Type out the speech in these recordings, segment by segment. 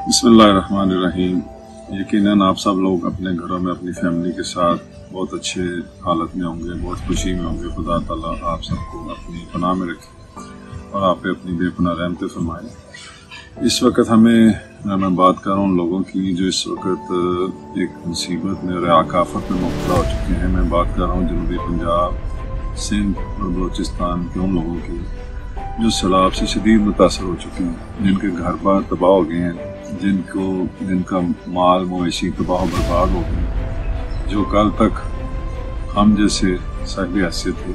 बिस्मिल्लाहिर्रहमानिर्रहीम। यकीनन आप सब लोग अपने घरों में अपनी फैमिली के साथ बहुत अच्छे हालत में होंगे, बहुत खुशी में होंगे। खुदा ताला आप सबको अपनी पनाह में रखे और आप पे अपनी बेपनाह रहमतें फरमाए। इस वक्त मैं बात कर रहा हूँ लोगों की जो इस वक्त एक मुसीबत में और आकाफत में मुब्तला हो चुके हैं। मैं बात कर रहा हूँ जनूबी पंजाब, सिंध और बलूचिस्तान के उन लोगों की जो सैलाब से शदीद मुतासर हो चुके हैं, जिनके घर बार तबाह हो गए हैं, जिनका माल मवेशी तबाह बर्बाद हो गए, जो कल तक हम जैसे साहिब हैसियत थे,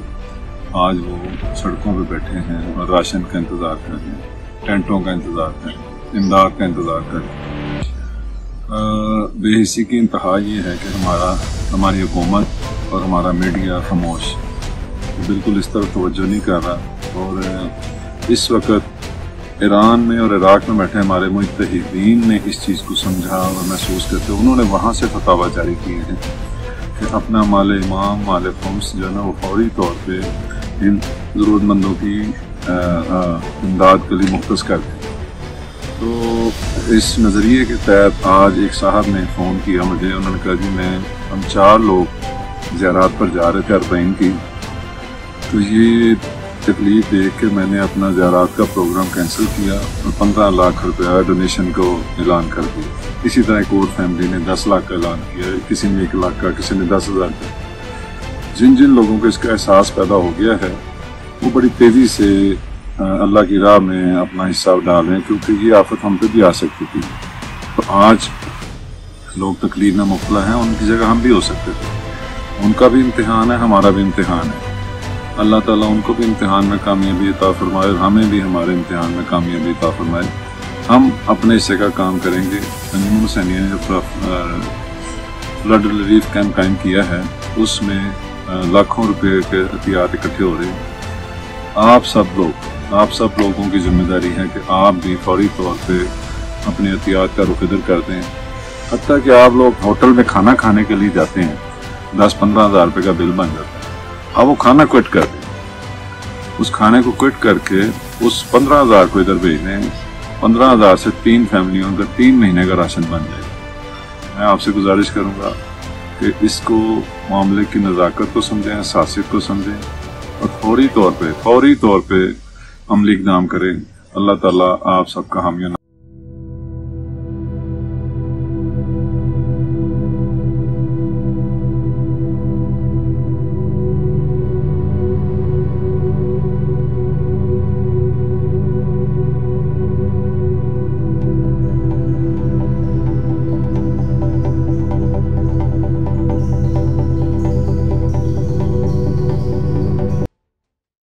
आज वो सड़कों पे बैठे हैं और राशन का इंतज़ार कर रहे हैं, टेंटों का इंतज़ार कर रहे हैं, इमदाद का इंतज़ार कर रहे हैं। बेहिसी की इंतहा ये है कि हमारी हुकूमत और हमारा मीडिया खामोश, बिल्कुल इस तरफ तवज्जो नहीं कर रहा। और इस वक्त ईरान में और इराक में बैठे हमारे मुज्तहिदीन ने इस चीज़ को समझा और महसूस करते, उन्होंने वहाँ से फतावा जारी किए हैं कि अपना माल इमाम माल खम्स जो है ना, वो फौरी तौर पे इन ज़रूरतमंदों की इमदाद के लिए मुख्तस कर दें। तो इस नज़रिए के तहत आज एक साहब ने फ़ोन किया मुझे, उन्होंने कहा जी हम 4 लोग ज़ियारत पर जा रहे थे अरबईन की, तो ये तकलीफ देख के मैंने अपना ज़ियारत का प्रोग्राम कैंसिल किया और 15 लाख रुपया डोनेशन को ऐलान कर दिया। इसी तरह एक और फैमिली ने 10 लाख का ऐलान किया, किसी ने 1 लाख का, किसी ने 10,000 का। जिन लोगों को इसका एहसास पैदा हो गया है वो बड़ी तेज़ी से अल्लाह की राह में अपना हिस्सा डाल रहे हैं, क्योंकि ये आफत हम पे भी आ सकती थी। तो आज लोग तकलीफ में मुब्तला हैं, उनकी जगह हम भी हो सकते थे। उनका भी इम्तिहान है, हमारा भी इम्तिहान है। अल्लाह ताला उनको भी इम्तिहान में कामयाबी अता फरमाए और हमें भी हमारे इम्तिहान में कामयाबी अता फरमाए। हम अपने हिस्से का काम करेंगे। अंजुमन हुसैनिया ने जो फ्लड रिलीफ कैंप कायम किया है, उसमें लाखों रुपए के एहतियात इकट्ठे हो रहे हैं। आप सब लोगों की जिम्मेदारी है कि आप भी फौरी तौर पे अपने एहतियात का रुख इधर कर दें। हत्ता कि आप लोग होटल में खाना खाने के लिए जाते हैं, 10-15 हज़ार रुपये का बिल बन जाता है। अब वो खाना क्विट कर दें, उस खाने को क्विट करके उस 15,000 को इधर भेज दें। 15,000 से 3 फैमिलियों का 3 महीने का राशन बन जाएगा। मैं आपसे गुजारिश करूंगा कि इसको मामले की नज़ाकत को समझें, हसासियत को समझें और फौरी तौर पे अमली इक़दाम करें। अल्लाह ताला आप सबका हामी